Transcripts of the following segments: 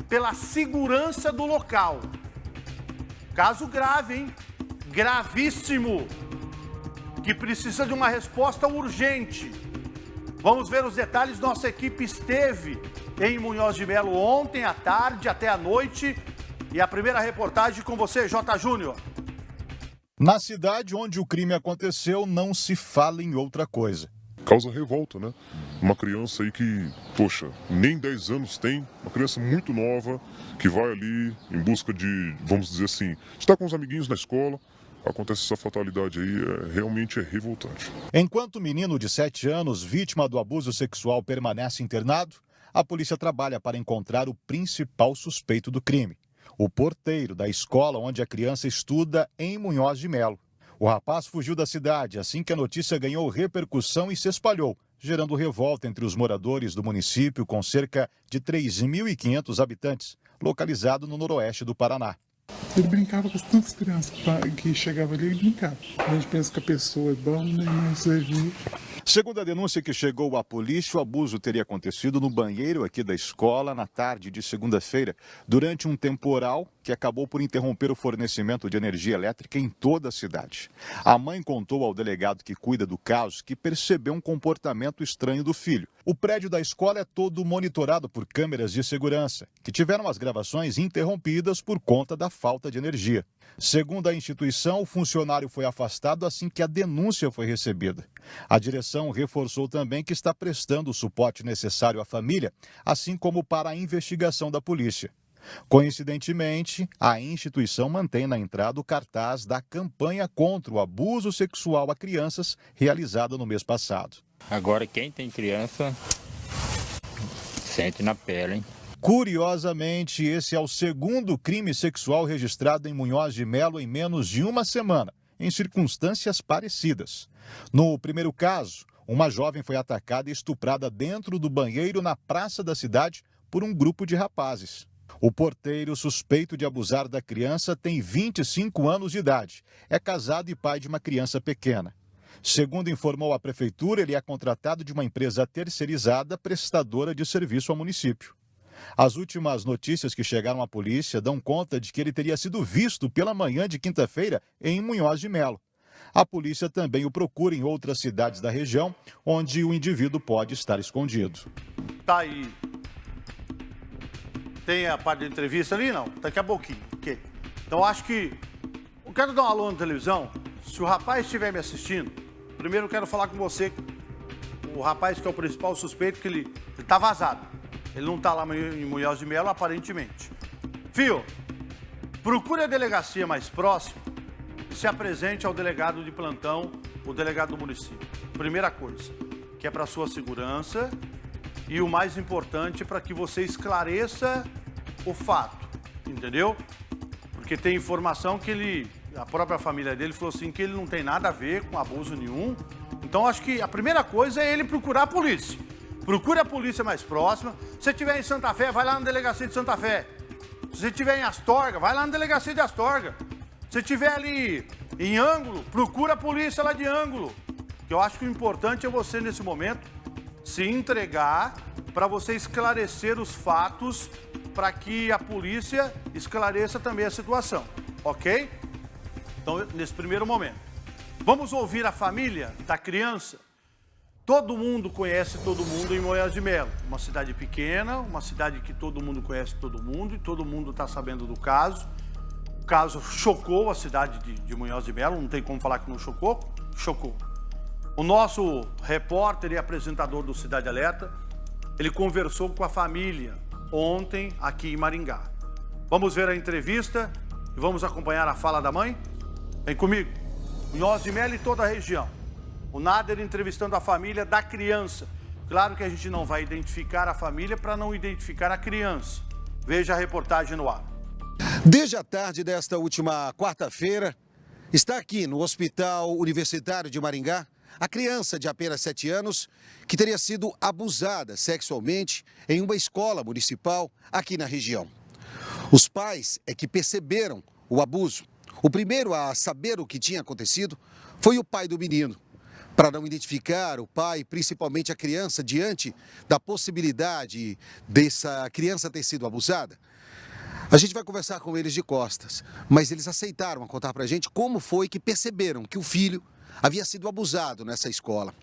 pela segurança do local. Caso grave, hein? Gravíssimo, que precisa de uma resposta urgente. Vamos ver os detalhes. Nossa equipe esteve em Munhoz de Melo ontem à tarde até à noite. E a primeira reportagem com você, J. Júnior. Na cidade onde o crime aconteceu, não se fala em outra coisa. Causa revolta, né? Uma criança aí que, poxa, nem 10 anos tem, uma criança muito nova, que vai ali em busca de, vamos dizer assim, estar com os amiguinhos na escola. Acontece essa fatalidade aí, realmente é revoltante. Enquanto o menino de 7 anos, vítima do abuso sexual, permanece internado, a polícia trabalha para encontrar o principal suspeito do crime. O porteiro da escola onde a criança estuda em Munhoz de Melo. O rapaz fugiu da cidade assim que a notícia ganhou repercussão e se espalhou, gerando revolta entre os moradores do município com cerca de 3.500 habitantes, localizado no noroeste do Paraná. Ele brincava com as tantas crianças que chegavam ali, ele brincava. A gente pensa que a pessoa é bom, né? Mas é justo. Segundo a denúncia que chegou à polícia, o abuso teria acontecido no banheiro aqui da escola na tarde de segunda-feira, durante um temporal que acabou por interromper o fornecimento de energia elétrica em toda a cidade. A mãe contou ao delegado que cuida do caso que percebeu um comportamento estranho do filho. O prédio da escola é todo monitorado por câmeras de segurança, que tiveram as gravações interrompidas por conta da falta de energia. Segundo a instituição, o funcionário foi afastado assim que a denúncia foi recebida. A direção reforçou também que está prestando o suporte necessário à família, assim como para a investigação da polícia. Coincidentemente, a instituição mantém na entrada o cartaz da campanha contra o abuso sexual a crianças, realizada no mês passado. Agora, quem tem criança, sente na pele, hein? Curiosamente, esse é o segundo crime sexual registrado em Munhoz de Melo em menos de uma semana, em circunstâncias parecidas. No primeiro caso, uma jovem foi atacada e estuprada dentro do banheiro na praça da cidade por um grupo de rapazes. O porteiro suspeito de abusar da criança tem 25 anos de idade, é casado e pai de uma criança pequena. Segundo informou a prefeitura, ele é contratado de uma empresa terceirizada prestadora de serviço ao município. As últimas notícias que chegaram à polícia dão conta de que ele teria sido visto pela manhã de quinta-feira em Munhoz de Melo. A polícia também o procura em outras cidades da região, onde o indivíduo pode estar escondido. Tá aí. Tem a parte da entrevista ali? Não? Daqui a pouquinho. Ok. Então, acho que... Eu quero dar um alô na televisão. Se o rapaz estiver me assistindo, primeiro eu quero falar com você. O rapaz que é o principal suspeito, que ele tá vazado. Ele não tá lá em Munhoz de Melo, aparentemente. Fio, procure a delegacia mais próxima e se apresente ao delegado de plantão, o delegado do município. Primeira coisa, que é para sua segurança e o mais importante, para que você esclareça o fato, entendeu? Porque tem informação que a própria família dele falou assim, que ele não tem nada a ver com abuso nenhum. Então, acho que a primeira coisa é ele procurar a polícia. Procure a polícia mais próxima. Se você estiver em Santa Fé, vai lá na delegacia de Santa Fé. Se você estiver em Astorga, vai lá na delegacia de Astorga. Se você estiver ali em Ângulo, procura a polícia lá de Ângulo. Que eu acho que o importante é você, nesse momento, se entregar para você esclarecer os fatos, para que a polícia esclareça também a situação, ok? Então, nesse primeiro momento. Vamos ouvir a família da criança. Todo mundo conhece todo mundo em Munhoz de Melo. Uma cidade pequena, uma cidade que todo mundo conhece todo mundo e todo mundo está sabendo do caso. O caso chocou a cidade de Munhoz de Melo, não tem como falar que não chocou. Chocou. O nosso repórter e apresentador do Cidade Alerta, ele conversou com a família ontem aqui em Maringá. Vamos ver a entrevista e vamos acompanhar a fala da mãe? Vem comigo. Munhoz de Melo e toda a região. O Nader entrevistando a família da criança. Claro que a gente não vai identificar a família para não identificar a criança. Veja a reportagem no ar. Desde a tarde desta última quarta-feira, está aqui no Hospital Universitário de Maringá a criança de apenas 7 anos que teria sido abusada sexualmente em uma escola municipal aqui na região. Os pais é que perceberam o abuso. O primeiro a saber o que tinha acontecido foi o pai do menino. para não identificar o pai, principalmente a criança, diante da possibilidade dessa criança ter sido abusada? A gente vai conversar com eles de costas, mas eles aceitaram contar para a gente como foi que perceberam que o filho havia sido abusado nessa escola.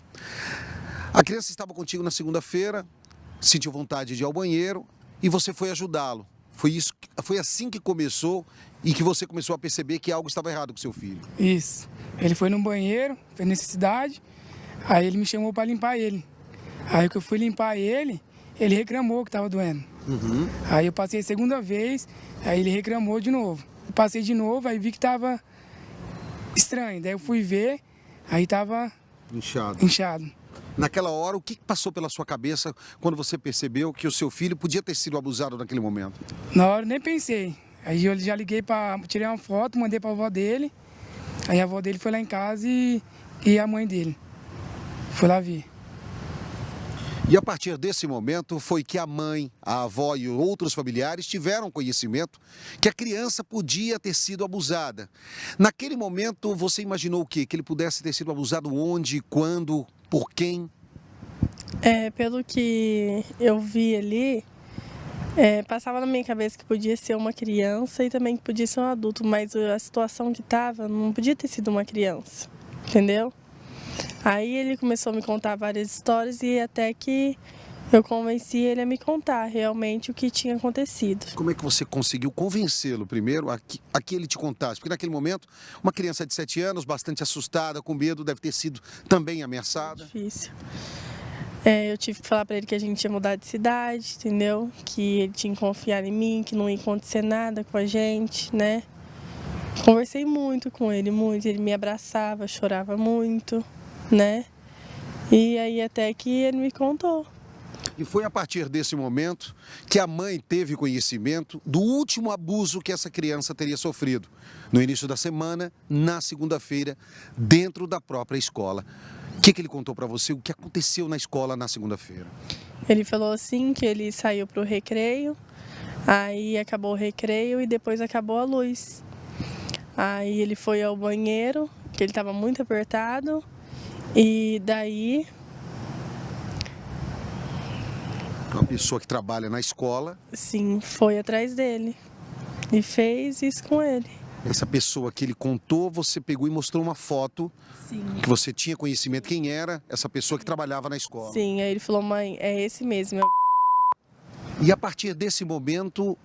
A criança estava contigo na segunda-feira, sentiu vontade de ir ao banheiro e você foi ajudá-lo. Foi assim que começou e que você começou a perceber que algo estava errado com seu filho. Isso. Ele foi no banheiro, fez necessidade, aí ele me chamou para limpar ele. Aí que eu fui limpar ele reclamou que estava doendo. Aí eu passei a segunda vez, aí ele reclamou de novo. Eu passei de novo, aí vi que estava estranho. Daí eu fui ver, aí estava inchado. Naquela hora, o que passou pela sua cabeça quando você percebeu que o seu filho podia ter sido abusado naquele momento? Na hora eu nem pensei. Aí eu já liguei para tirar uma foto, mandei para a avó dele. Aí a avó dele foi lá em casa e a mãe dele foi lá ver. E a partir desse momento foi que a mãe, a avó e outros familiares tiveram conhecimento que a criança podia ter sido abusada. Naquele momento, você imaginou o quê? Que ele pudesse ter sido abusado onde, quando, por quem? Pelo que eu vi ali, passava na minha cabeça que podia ser uma criança e também que podia ser um adulto, mas a situação que estava não podia ter sido uma criança, entendeu? Aí ele começou a me contar várias histórias e até que eu convenci ele a me contar realmente o que tinha acontecido. Como é que você conseguiu convencê-lo primeiro a que ele te contasse? Porque naquele momento, uma criança de 7 anos, bastante assustada, com medo, deve ter sido também ameaçada. Difícil. Eu tive que falar para ele que a gente ia mudar de cidade, entendeu? Que ele tinha que confiar em mim, que não ia acontecer nada com a gente, né? Conversei muito com ele, muito. Ele me abraçava, chorava muito, né? E aí até que ele me contou. E foi a partir desse momento que a mãe teve conhecimento do último abuso que essa criança teria sofrido. No início da semana, na segunda-feira, dentro da própria escola. O que ele contou para você? O que aconteceu na escola na segunda-feira? Ele falou assim que ele saiu para o recreio, aí acabou o recreio e depois acabou a luz. Aí ele foi ao banheiro, que ele estava muito apertado, e daí... Uma pessoa que trabalha na escola. Sim, foi atrás dele e fez isso com ele. Essa pessoa que ele contou, você pegou e mostrou uma foto. Sim. Que você tinha conhecimento quem era essa pessoa que trabalhava na escola. Sim, aí ele falou, mãe, é esse mesmo. E a partir desse momento,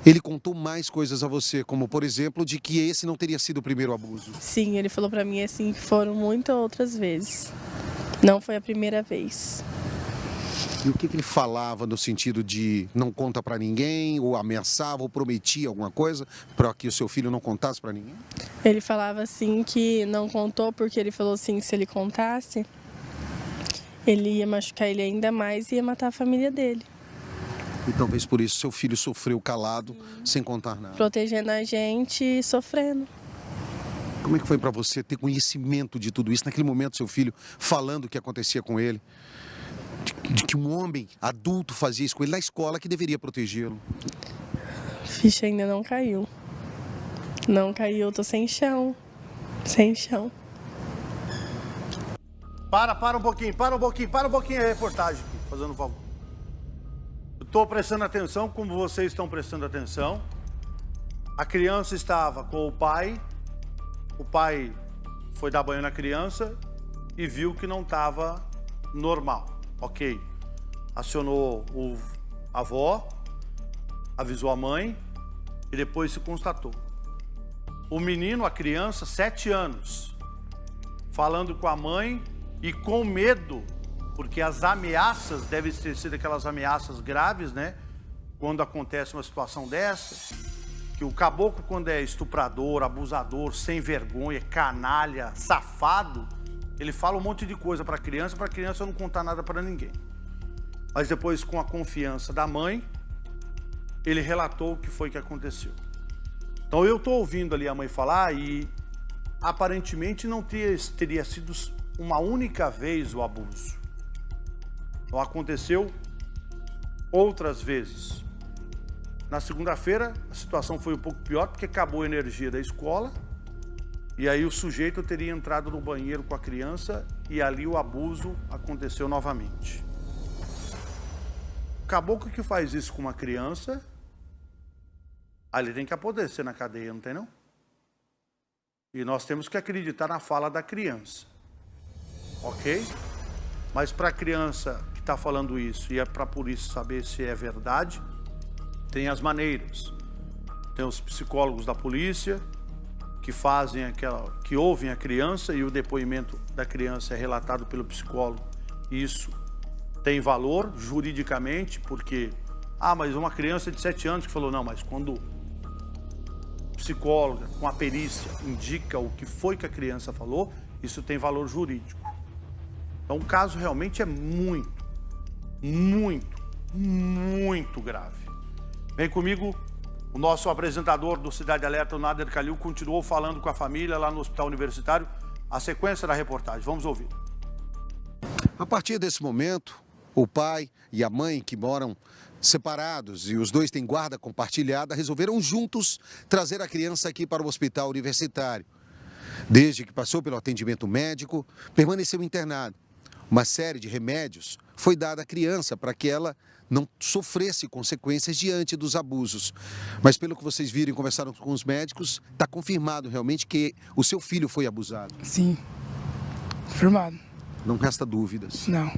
ele contou mais coisas a você, como por exemplo, de que esse não teria sido o primeiro abuso. Sim, ele falou pra mim assim que foram muitas outras vezes. Não foi a primeira vez. E o que ele falava no sentido de não conta pra ninguém, ou ameaçava, ou prometia alguma coisa para que o seu filho não contasse pra ninguém? Ele falava assim que não contou porque ele falou assim que se ele contasse, ele ia machucar ele ainda mais e ia matar a família dele. E talvez por isso seu filho sofreu calado, sem contar nada. Protegendo a gente e sofrendo. Como é que foi pra você ter conhecimento de tudo isso? Naquele momento, seu filho falando o que acontecia com ele? De que um homem adulto fazia isso com ele na escola que deveria protegê-lo. A ficha ainda não caiu. Não caiu, eu tô sem chão. Sem chão. Para um pouquinho a reportagem aqui, fazendo um favor. Eu tô prestando atenção como vocês estão prestando atenção. A criança estava com o pai foi dar banho na criança e viu que não estava normal. Ok, acionou a avó, avisou a mãe e depois se constatou. O menino, a criança, 7 anos, falando com a mãe e com medo, porque as ameaças devem ter sido aquelas ameaças graves, né? Quando acontece uma situação dessa, que o caboclo, quando é estuprador, abusador, sem vergonha, canalha, safado, ele fala um monte de coisa para a criança não contar nada para ninguém. Mas depois, com a confiança da mãe, ele relatou o que foi que aconteceu. Então eu estou ouvindo ali a mãe falar e aparentemente não teria sido uma única vez o abuso. Então aconteceu outras vezes. Na segunda-feira a situação foi um pouco pior porque acabou a energia da escola. E aí o sujeito teria entrado no banheiro com a criança e ali o abuso aconteceu novamente. O caboclo que faz isso com uma criança, ali tem que apodrecer na cadeia, não tem não? E nós temos que acreditar na fala da criança, ok? Mas para a criança que está falando isso, e é para a polícia saber se é verdade, tem as maneiras. Tem os psicólogos da polícia, que ouvem a criança e o depoimento da criança é relatado pelo psicólogo. Isso tem valor juridicamente, porque, mas uma criança de 7 anos que falou, não, mas quando o psicólogo, com a perícia, indica o que foi que a criança falou, isso tem valor jurídico. Então o caso realmente é muito, muito, muito grave. Vem comigo. O nosso apresentador do Cidade Alerta, o Nader Kalil, continuou falando com a família lá no Hospital Universitário. A sequência da reportagem, vamos ouvir. A partir desse momento, o pai e a mãe, que moram separados e os dois têm guarda compartilhada, resolveram juntos trazer a criança aqui para o Hospital Universitário. Desde que passou pelo atendimento médico, permaneceu internado. Uma série de remédios foi dada à criança para que ela não sofresse consequências diante dos abusos. Mas pelo que vocês viram e conversaram com os médicos, está confirmado realmente que o seu filho foi abusado? Sim, confirmado. Não resta dúvidas? Não.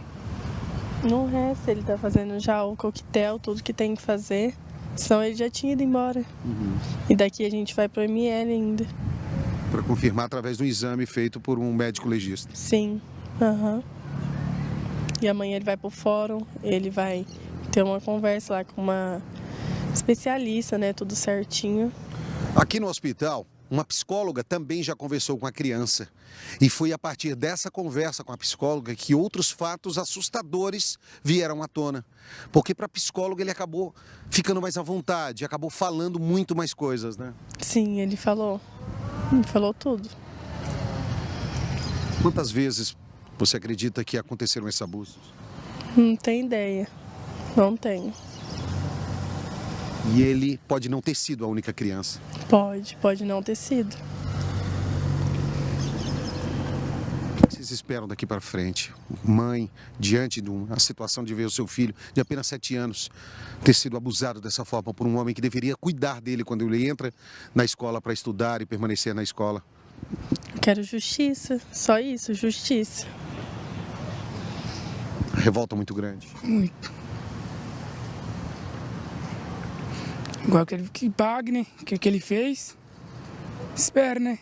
Não resta, ele tá fazendo já o coquetel, tudo que tem que fazer. Senão ele já tinha ido embora. E daqui a gente vai pro ML ainda. Para confirmar através do exame feito por um médico legista? Sim, E amanhã ele vai pro fórum, ele vai ter uma conversa lá com uma especialista, né, tudo certinho. Aqui no hospital, uma psicóloga também já conversou com a criança. E foi a partir dessa conversa com a psicóloga que outros fatos assustadores vieram à tona. Porque para a psicóloga ele acabou ficando mais à vontade, acabou falando muito mais coisas, né? Sim, ele falou tudo. Quantas vezes você acredita que aconteceram esses abusos? Não tenho ideia, não tenho. E ele pode não ter sido a única criança? Pode não ter sido. O que vocês esperam daqui para frente? Mãe, diante de uma situação de ver o seu filho de apenas 7 anos ter sido abusado dessa forma por um homem que deveria cuidar dele quando ele entra na escola para estudar e permanecer na escola? Quero justiça, só isso, justiça. Revolta muito grande? Muito. Igual que pague, né? Que ele fez. Espero, né?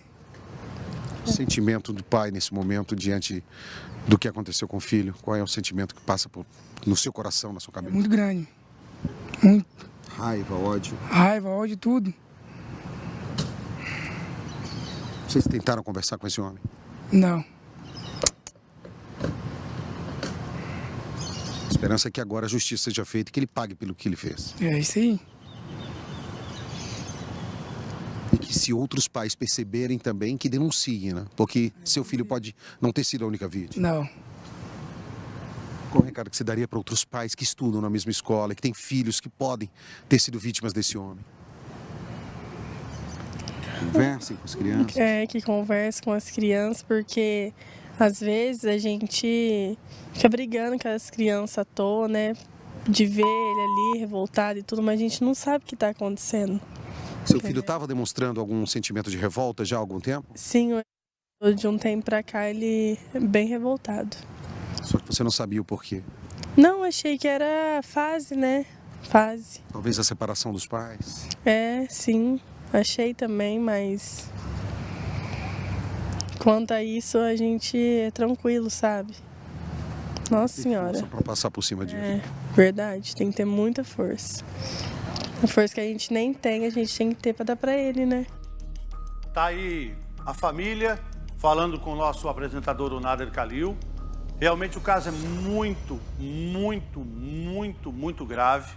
O sentimento do pai nesse momento diante do que aconteceu com o filho? Qual é o sentimento que passa no seu coração, na sua cabeça? Muito grande. Muito. Raiva, ódio? Raiva, ódio, tudo. Vocês tentaram conversar com esse homem? Não. A esperança é que agora a justiça seja feita e que ele pague pelo que ele fez. É isso aí. E que se outros pais perceberem também, que denunciem, né? Porque seu filho pode não ter sido a única vítima. Não. Qual o recado que você daria para outros pais que estudam na mesma escola e que têm filhos que podem ter sido vítimas desse homem? Conversem com as crianças. Que converse com as crianças, porque às vezes a gente fica brigando com as crianças à toa, né? De ver ele ali revoltado e tudo, mas a gente não sabe o que está acontecendo. Seu filho estava demonstrando algum sentimento de revolta já há algum tempo? Sim, de um tempo pra cá ele é bem revoltado. Só que você não sabia o porquê? Não, achei que era fase, né? Fase. Talvez a separação dos pais? Sim, achei também, mas quanto a isso a gente é tranquilo, sabe? Nossa Senhora. Só para passar por cima disso. Verdade, tem que ter muita força. A força que a gente nem tem, a gente tem que ter para dar para ele, né? Tá aí a família falando com o nosso apresentador, o Nader Kalil. Realmente o caso é muito, muito, muito, muito grave.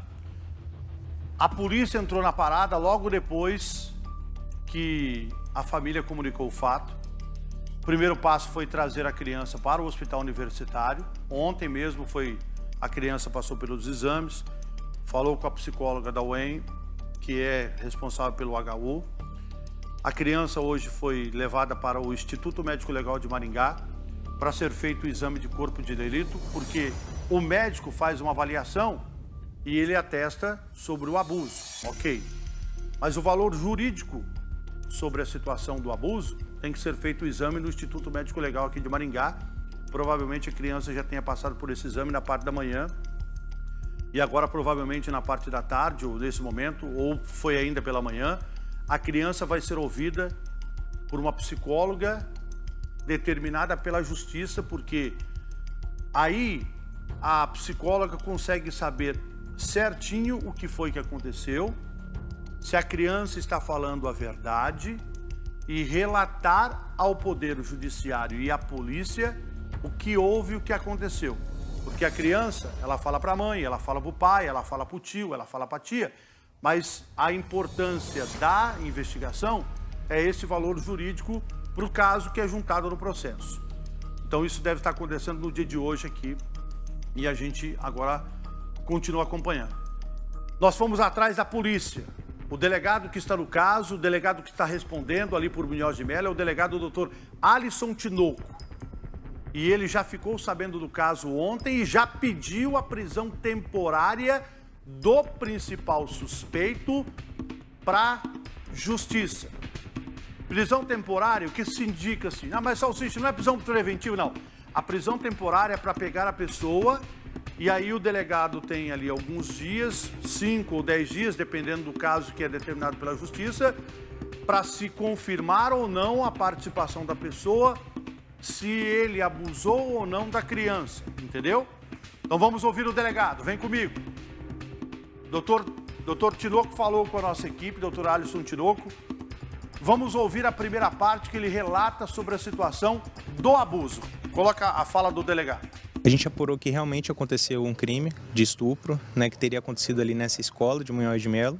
A polícia entrou na parada logo depois que a família comunicou o fato. O primeiro passo foi trazer a criança para o hospital universitário. Ontem mesmo a criança passou pelos exames, falou com a psicóloga da UEM, que é responsável pelo HU. A criança hoje foi levada para o Instituto Médico Legal de Maringá, para ser feito o exame de corpo de delito, porque o médico faz uma avaliação e ele atesta sobre o abuso, ok. Mas o valor jurídico sobre a situação do abuso tem que ser feito o exame no Instituto Médico Legal aqui de Maringá. Provavelmente a criança já tenha passado por esse exame na parte da manhã e agora provavelmente na parte da tarde ou nesse momento, ou foi ainda pela manhã, a criança vai ser ouvida por uma psicóloga determinada pela justiça, porque aí a psicóloga consegue saber certinho o que foi que aconteceu, se a criança está falando a verdade e relatar ao Poder Judiciário e à polícia o que houve, o que aconteceu. Porque a criança, ela fala para a mãe, ela fala para o pai, ela fala para o tio, ela fala para a tia, mas a importância da investigação é esse valor jurídico para o caso que é juntado no processo. Então isso deve estar acontecendo no dia de hoje aqui e a gente agora continua acompanhando. Nós fomos atrás da polícia. O delegado que está no caso, o delegado que está respondendo ali por Munhoz de Mello é o delegado Dr. Alisson Tinoco. E ele já ficou sabendo do caso ontem e já pediu a prisão temporária do principal suspeito para justiça. Prisão temporária, o que se indica assim? Ah, mas Salsicha, não é prisão preventiva, não. A prisão temporária é para pegar a pessoa e aí o delegado tem ali alguns dias, 5 ou 10 dias, dependendo do caso que é determinado pela justiça, para se confirmar ou não a participação da pessoa, se ele abusou ou não da criança, entendeu? Então vamos ouvir o delegado, vem comigo. Doutor Tinoco falou com a nossa equipe, doutor Alisson Tinoco. Vamos ouvir a primeira parte que ele relata sobre a situação do abuso. Coloca a fala do delegado. A gente apurou que realmente aconteceu um crime de estupro, né, que teria acontecido ali nessa escola de Munhoz de Mello.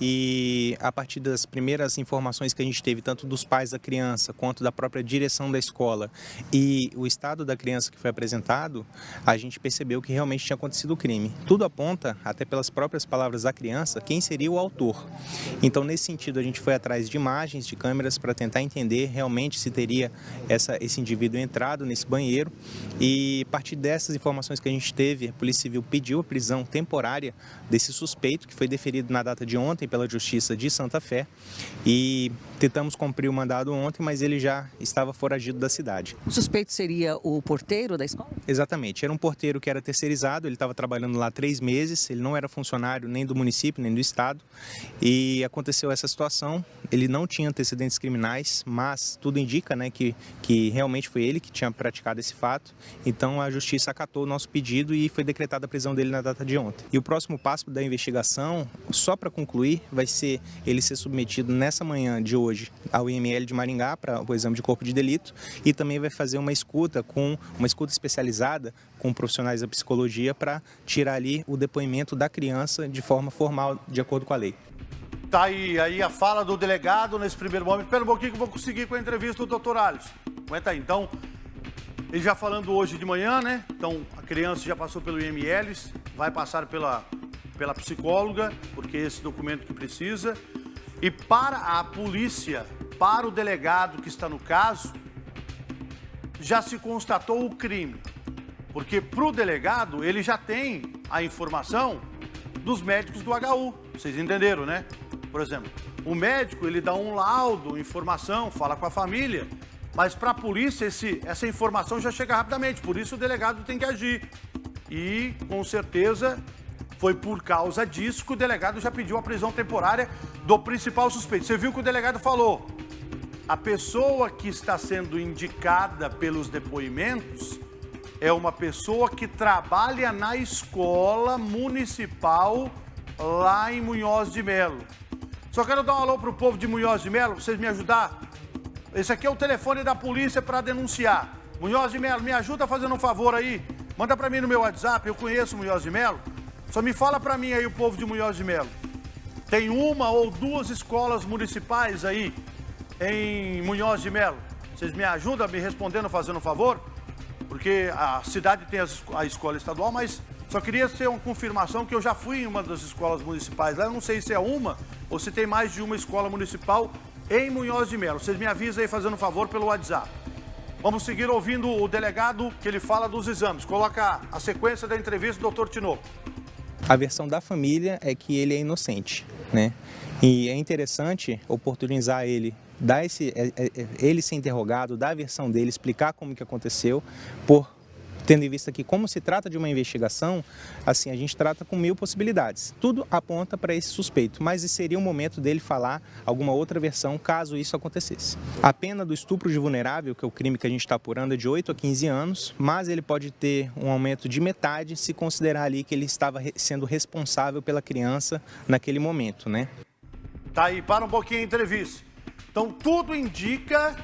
E a partir das primeiras informações que a gente teve, tanto dos pais da criança quanto da própria direção da escola e o estado da criança que foi apresentado, a gente percebeu que realmente tinha acontecido o crime. Tudo aponta, até pelas próprias palavras da criança, quem seria o autor. Então, nesse sentido, a gente foi atrás de imagens, de câmeras, para tentar entender realmente se teria esse indivíduo entrado nesse banheiro. E a partir dessas informações que a gente teve, a Polícia Civil pediu a prisão temporária desse suspeito, que foi deferido na data de ontem pela Justiça de Santa Fé, e tentamos cumprir o mandado ontem, mas ele já estava foragido da cidade. O suspeito seria o porteiro da escola? Exatamente, era um porteiro que era terceirizado, ele estava trabalhando lá 3 meses, ele não era funcionário nem do município, nem do estado, e aconteceu essa situação. Ele não tinha antecedentes criminais, mas tudo indica, né, que realmente foi ele que tinha praticado esse fato. Então a Justiça acatou o nosso pedido e foi decretada a prisão dele na data de ontem. E o próximo passo da investigação, só para concluir, vai ser ele ser submetido nessa manhã de hoje ao IML de Maringá para o exame de corpo de delito, e também vai fazer uma escuta especializada com profissionais da psicologia para tirar ali o depoimento da criança de forma formal, de acordo com a lei. Tá aí a fala do delegado nesse primeiro momento. Espera um pouquinho que eu vou conseguir com a entrevista do doutor Alisson. Aguenta aí. Então, ele já falando hoje de manhã, né? Então, a criança já passou pelo IML, vai passar pela psicóloga, porque é esse documento que precisa. E para a polícia, para o delegado que está no caso, já se constatou o crime. Porque para o delegado, ele já tem a informação dos médicos do HU. Vocês entenderam, né? Por exemplo, o médico, ele dá um laudo, informação, fala com a família, mas para a polícia essa informação já chega rapidamente, por isso o delegado tem que agir. E, com certeza, foi por causa disso que o delegado já pediu a prisão temporária do principal suspeito. Você viu que o delegado falou, a pessoa que está sendo indicada pelos depoimentos é uma pessoa que trabalha na escola municipal lá em Munhoz de Mello. Só quero dar um alô pro povo de Munhoz de Mello, pra vocês me ajudar. Esse aqui é o telefone da polícia para denunciar. Munhoz de Mello, me ajuda fazendo um favor aí. Manda para mim no meu WhatsApp, eu conheço Munhoz de Mello. Só me fala para mim aí o povo de Munhoz de Mello. Tem 1 ou 2 escolas municipais aí em Munhoz de Mello. Vocês me ajudam me respondendo, fazendo um favor? Porque a cidade tem a escola estadual, mas só queria ter uma confirmação que eu já fui em uma das escolas municipais lá. Eu não sei se é uma ou se tem mais de uma escola municipal em Munhoz de Mello. Vocês me avisam aí fazendo um favor pelo WhatsApp. Vamos seguir ouvindo o delegado que ele fala dos exames. Coloca a sequência da entrevista do doutor Tinoco. A versão da família é que ele é inocente, né? E é interessante oportunizar ele, ele ser interrogado, dar a versão dele, explicar como que aconteceu, tendo em vista que, como se trata de uma investigação, assim, a gente trata com 1000 possibilidades. Tudo aponta para esse suspeito, mas seria o momento dele falar alguma outra versão, caso isso acontecesse. A pena do estupro de vulnerável, que é o crime que a gente está apurando, é de 8 a 15 anos, mas ele pode ter um aumento de metade se considerar ali que ele estava sendo responsável pela criança naquele momento, né? Tá aí, para um pouquinho a entrevista. Então, tudo indica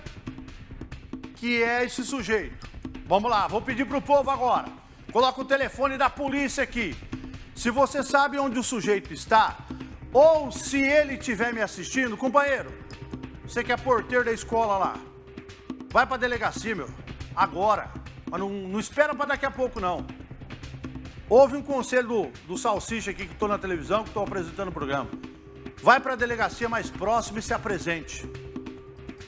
que é esse sujeito. Vamos lá, vou pedir pro povo agora. Coloca o telefone da polícia aqui. Se você sabe onde o sujeito está, ou se ele estiver me assistindo, companheiro, você que é porteiro da escola lá, vai pra delegacia, meu, agora. Mas não espera pra daqui a pouco, não. Houve um conselho do Salsicha aqui, que estou na televisão, que estou apresentando o programa. Vai pra delegacia mais próxima e se apresente.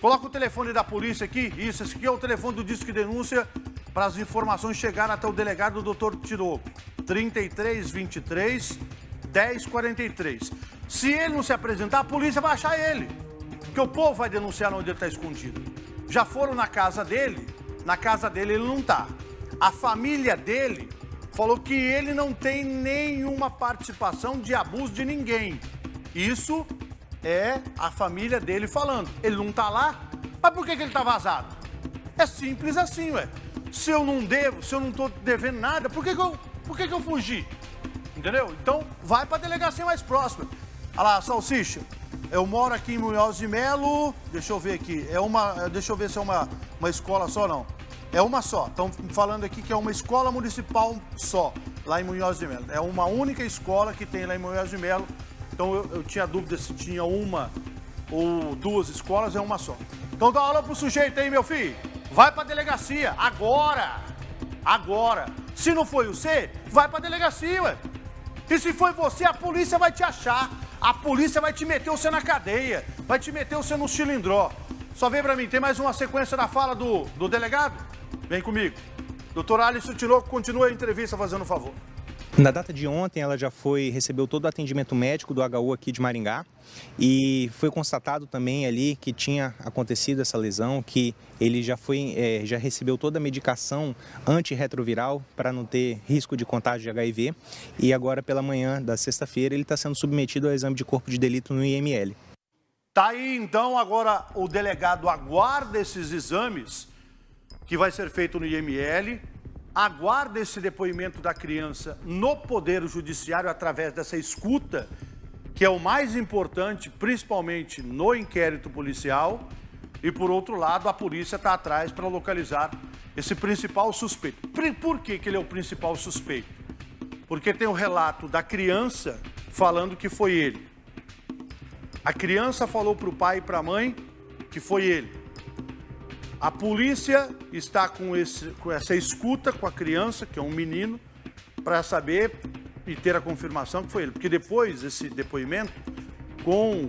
Coloca o telefone da polícia aqui. Isso, esse aqui é o telefone do Disque Denúncia para as informações chegarem até o delegado Dr. Tinoco. 3323 1043. Se ele não se apresentar, a polícia vai achar ele. Porque o povo vai denunciar onde ele está escondido. Já foram na casa dele ele não está. A família dele falou que ele não tem nenhuma participação de abuso de ninguém. Isso é a família dele falando. Ele não tá lá, mas por que ele tá vazado? É simples assim, ué. Se eu não devo, se eu não tô devendo nada, por que eu fugi? Entendeu? Então, vai pra delegacia mais próxima. Olha lá, Salsicha, eu moro aqui em Munhoz de Melo, deixa eu ver aqui, deixa eu ver se é uma escola só, não. É uma só, estão falando aqui que é uma escola municipal só, lá em Munhoz de Melo. É uma única escola que tem lá em Munhoz de Melo. Então eu tinha dúvida se tinha uma ou duas escolas, é uma só. Então dá aula pro sujeito aí, meu filho. Vai pra delegacia, agora. Agora. Se não foi você, vai pra delegacia, ué. E se foi você, a polícia vai te achar. A polícia vai te meter você na cadeia. Vai te meter você no cilindró. Só vem pra mim, tem mais uma sequência da fala do delegado? Vem comigo. Doutor Alisson Tinoco, continua a entrevista fazendo um favor. Na data de ontem, ela já recebeu todo o atendimento médico do HU aqui de Maringá e foi constatado também ali que tinha acontecido essa lesão, que ele já recebeu toda a medicação antirretroviral para não ter risco de contágio de HIV e agora pela manhã da sexta-feira ele está sendo submetido ao exame de corpo de delito no IML. Tá aí então, agora o delegado aguarda esses exames que vai ser feito no IML. Aguarda esse depoimento da criança no Poder Judiciário através dessa escuta, que é o mais importante, principalmente no inquérito policial. E, por outro lado, a polícia está atrás para localizar esse principal suspeito. Por que ele é o principal suspeito? Porque tem o relato da criança falando que foi ele. A criança falou para o pai e para a mãe que foi ele. A polícia está com essa escuta com a criança, que é um menino, para saber e ter a confirmação que foi ele. Porque depois desse depoimento, com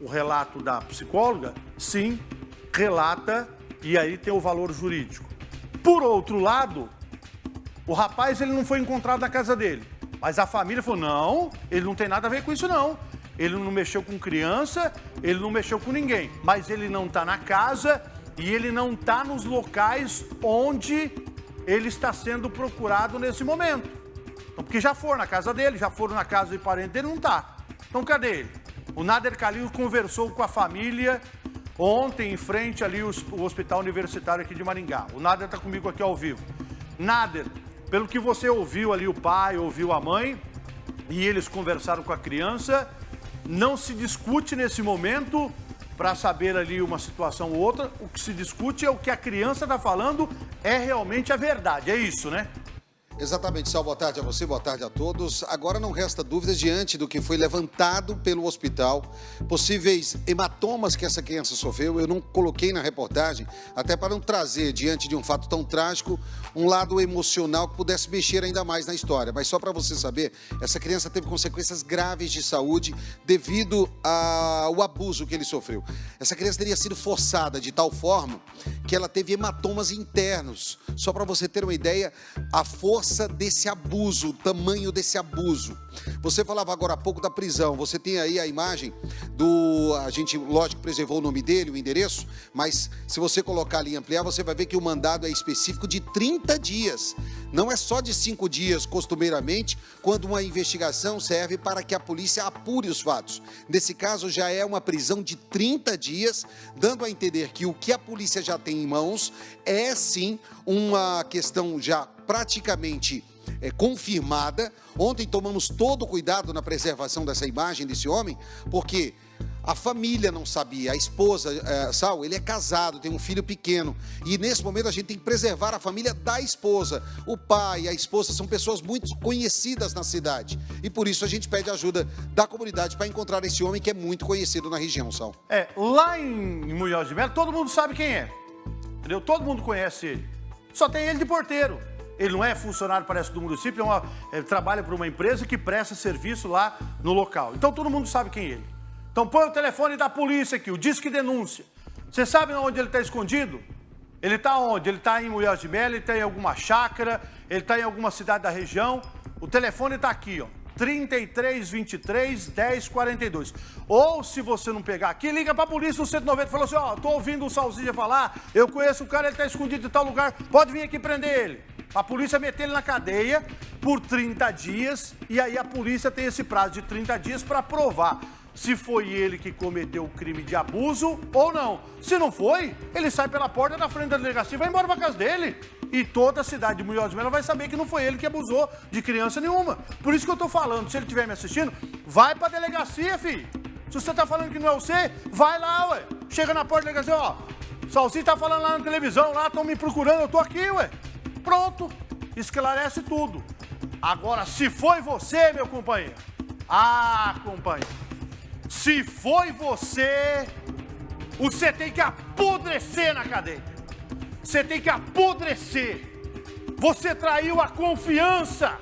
o relato da psicóloga, sim, relata e aí tem o valor jurídico. Por outro lado, o rapaz ele não foi encontrado na casa dele, mas a família falou, não, ele não tem nada a ver com isso não. Ele não mexeu com criança, ele não mexeu com ninguém, mas ele não está na casa e ele não está nos locais onde ele está sendo procurado nesse momento. Então, porque já foram na casa dele, já foram na casa de parente dele, não está. Então, cadê ele? O Nader Khalil conversou com a família ontem em frente ali o Hospital Universitário aqui de Maringá. O Nader está comigo aqui ao vivo. Nader, pelo que você ouviu ali, o pai ouviu a mãe e eles conversaram com a criança, não se discute nesse momento para saber ali uma situação ou outra, o que se discute é o que a criança está falando é realmente a verdade, é isso, né? Exatamente, Sal, boa tarde a você, boa tarde a todos. Agora não resta dúvidas diante do que foi levantado pelo hospital, possíveis hematomas que essa criança sofreu. Eu não coloquei na reportagem, até para não trazer, diante de um fato tão trágico, um lado emocional que pudesse mexer ainda mais na história. Mas só para você saber, essa criança teve consequências graves de saúde devido ao abuso que ele sofreu. Essa criança teria sido forçada de tal forma que ela teve hematomas internos. Só para você ter uma ideia, a força desse abuso, o tamanho desse abuso. Você falava agora há pouco da prisão, você tem aí a imagem a gente, lógico, preservou o nome dele, o endereço, mas se você colocar ali e ampliar, você vai ver que o mandado é específico de 30 dias. Não é só de 5 dias, costumeiramente, quando uma investigação serve para que a polícia apure os fatos. Nesse caso, já é uma prisão de 30 dias, dando a entender que o que a polícia já tem em mãos é, sim, uma questão já praticamente confirmada. Ontem tomamos todo o cuidado na preservação dessa imagem desse homem, porque a família não sabia, a esposa, Sal, ele é casado, tem um filho pequeno, e nesse momento a gente tem que preservar a família da esposa. O pai e a esposa são pessoas muito conhecidas na cidade, e por isso a gente pede ajuda da comunidade para encontrar esse homem que é muito conhecido na região, Sal. Lá em Munhoz de Melo, todo mundo sabe quem é, entendeu? Todo mundo conhece ele. Só tem ele de porteiro. Ele não é funcionário, parece, do município, ele trabalha para uma empresa que presta serviço lá no local. Então todo mundo sabe quem é ele. Então põe o telefone da polícia aqui, o Disque Denúncia. Você sabe onde ele está escondido? Ele está onde? Ele está em Munhoz de Melo, ele está em alguma chácara, ele está em alguma cidade da região. O telefone está aqui, ó. 3323 1042. Ou, se você não pegar aqui, liga pra polícia no 190 e fala assim, ó, tô ouvindo o Salsicha falar, eu conheço o cara, ele tá escondido em tal lugar, pode vir aqui prender ele. A polícia meter ele na cadeia por 30 dias, e aí a polícia tem esse prazo de 30 dias para provar se foi ele que cometeu o crime de abuso ou não. Se não foi, ele sai pela porta da frente da delegacia e vai embora pra casa dele. E toda a cidade de Munhoz de Melo vai saber que não foi ele que abusou de criança nenhuma. Por isso que eu tô falando, se ele estiver me assistindo, vai pra delegacia, filho. Se você tá falando que não é você, vai lá, ué. Chega na porta da delegacia, ó, Salsicha tá falando lá na televisão, lá estão me procurando, eu tô aqui, ué. Pronto, esclarece tudo. Agora, se foi você, meu companheiro, companheiro, se foi você tem que apodrecer na cadeia. Você tem que apodrecer. Você traiu a confiança,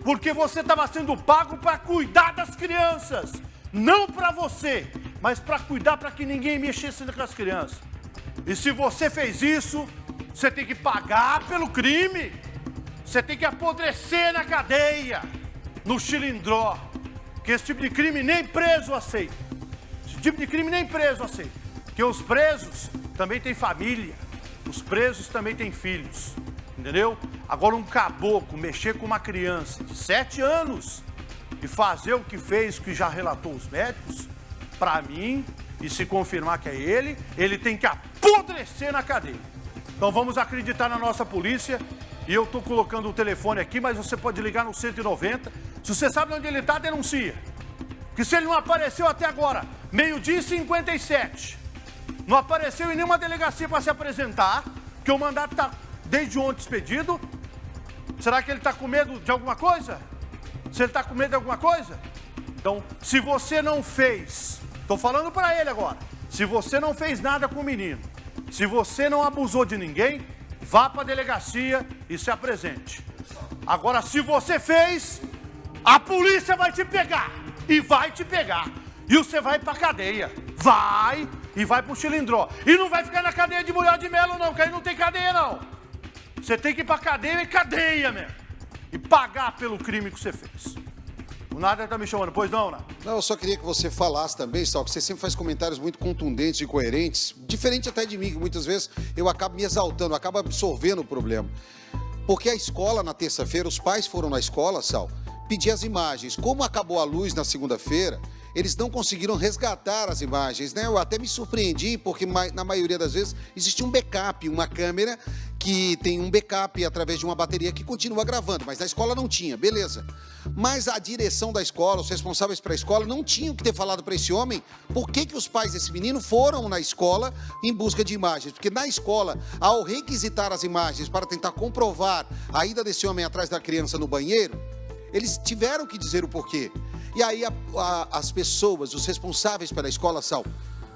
porque você estava sendo pago para cuidar das crianças. Não para você, mas para cuidar, para que ninguém mexesse com as crianças. E se você fez isso, você tem que pagar pelo crime. Você tem que apodrecer na cadeia, no chilindró. Porque esse tipo de crime nem preso aceita. Esse tipo de crime nem preso aceita. Porque os presos também têm família. Os presos também têm filhos. Entendeu? Agora um caboclo mexer com uma criança de 7 anos e fazer o que fez, que já relatou os médicos, para mim, e se confirmar que é ele tem que apodrecer na cadeia. Então vamos acreditar na nossa polícia. E eu estou colocando o telefone aqui, mas você pode ligar no 190. Se você sabe onde ele está, denuncia. Porque se ele não apareceu até agora, 12h57, não apareceu em nenhuma delegacia para se apresentar, que o mandato está desde ontem expedido, será que ele está com medo de alguma coisa? Se ele está com medo de alguma coisa? Então, se você não fez, estou falando para ele agora, se você não fez nada com o menino, se você não abusou de ninguém, vá para a delegacia e se apresente. Agora, se você fez, a polícia vai te pegar. E vai te pegar. E você vai para a cadeia. Vai e vai para o chilindró. E não vai ficar na cadeia de Munhoz de Melo, não, que aí não tem cadeia, não. Você tem que ir para a cadeia e cadeia mesmo. E pagar pelo crime que você fez. O Nader tá me chamando, pois não, Nader? Não, eu só queria que você falasse também, Sal, que você sempre faz comentários muito contundentes e coerentes, diferente até de mim, que muitas vezes eu acabo me exaltando, acabo absorvendo o problema. Porque a escola, na terça-feira, os pais foram na escola, Sal, pedir as imagens. Como acabou a luz na segunda-feira, eles não conseguiram resgatar as imagens, né? Eu até me surpreendi, porque na maioria das vezes existe um backup, uma câmera que tem um backup através de uma bateria que continua gravando, mas na escola não tinha, beleza. Mas a direção da escola, os responsáveis para a escola, não tinham que ter falado para esse homem por que os pais desse menino foram na escola em busca de imagens. Porque na escola, ao requisitar as imagens para tentar comprovar a ida desse homem atrás da criança no banheiro, eles tiveram que dizer o porquê. E aí as pessoas, os responsáveis pela escola, Sal,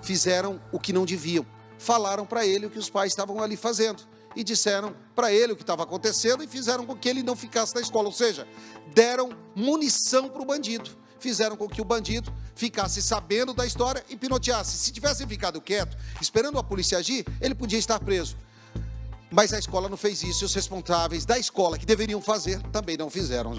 fizeram o que não deviam. Falaram para ele o que os pais estavam ali fazendo. E disseram para ele o que estava acontecendo e fizeram com que ele não ficasse na escola. Ou seja, deram munição para o bandido. Fizeram com que o bandido ficasse sabendo da história e pinoteasse. Se tivessem ficado quieto, esperando a polícia agir, ele podia estar preso. Mas a escola não fez isso e os responsáveis da escola, que deveriam fazer, também não fizeram.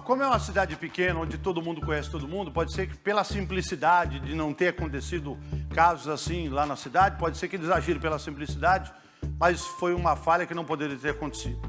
Como é uma cidade pequena, onde todo mundo conhece todo mundo, pode ser que pela simplicidade de não ter acontecido casos assim lá na cidade, pode ser que eles agiram pela simplicidade, mas foi uma falha que não poderia ter acontecido.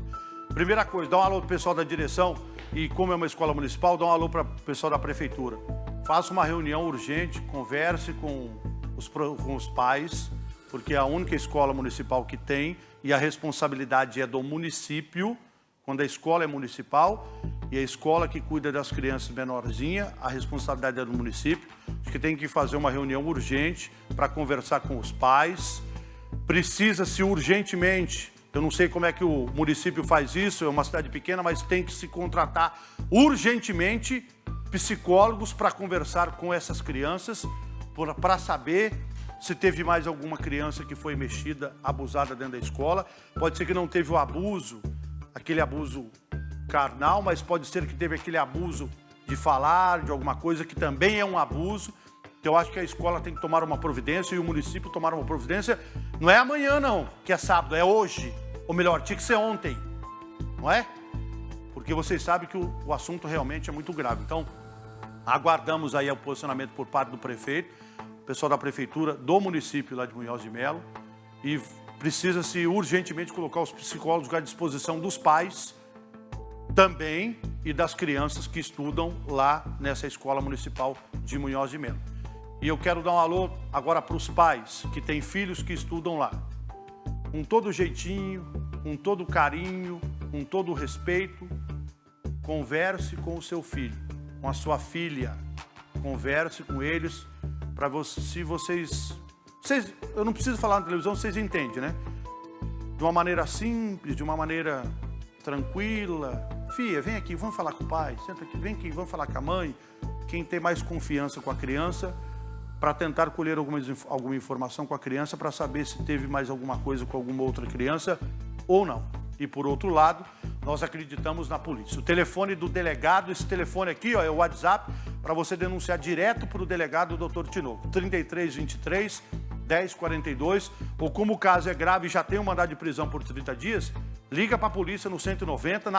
Primeira coisa, dá um alô pro pessoal da direção e como é uma escola municipal, dá um alô para o pessoal da prefeitura. Faça uma reunião urgente, converse com os pais, porque é a única escola municipal que tem e a responsabilidade é do município, quando a escola é municipal e a escola que cuida das crianças menorzinhas, a responsabilidade é do município. Acho que tem que fazer uma reunião urgente para conversar com os pais. Precisa-se urgentemente, eu não sei como é que o município faz isso, é uma cidade pequena, mas tem que se contratar urgentemente psicólogos para conversar com essas crianças, para saber se teve mais alguma criança que foi mexida, abusada dentro da escola. Pode ser que não teve o abuso, aquele abuso carnal, mas pode ser que teve aquele abuso de falar, de alguma coisa que também é um abuso. Então, eu acho que a escola tem que tomar uma providência e o município tomar uma providência. Não é amanhã, não, que é sábado, é hoje. Ou melhor, tinha que ser ontem, não é? Porque vocês sabem que o assunto realmente é muito grave. Então, aguardamos aí o posicionamento por parte do prefeito, pessoal da prefeitura, do município lá de Munhoz de Melo. E precisa-se urgentemente colocar os psicólogos à disposição dos pais também e das crianças que estudam lá nessa escola municipal de Munhoz de Melo. E eu quero dar um alô agora para os pais que têm filhos que estudam lá. Com todo jeitinho, com todo carinho, com todo respeito, converse com o seu filho, com a sua filha. Converse com eles para vocês... Eu não preciso falar na televisão, vocês entendem, né? De uma maneira simples, de uma maneira tranquila. Filha, vem aqui, vamos falar com o pai. Senta aqui, vem aqui, vamos falar com a mãe. Quem tem mais confiança com a criança, para tentar colher alguma informação com a criança, para saber se teve mais alguma coisa com alguma outra criança ou não. E por outro lado, nós acreditamos na polícia. O telefone do delegado, esse telefone aqui, ó, é o WhatsApp, para você denunciar direto para o delegado Dr. Tinoco. 3323 1042, ou como o caso é grave e já tem um mandado de prisão por 30 dias, liga para a polícia no 190,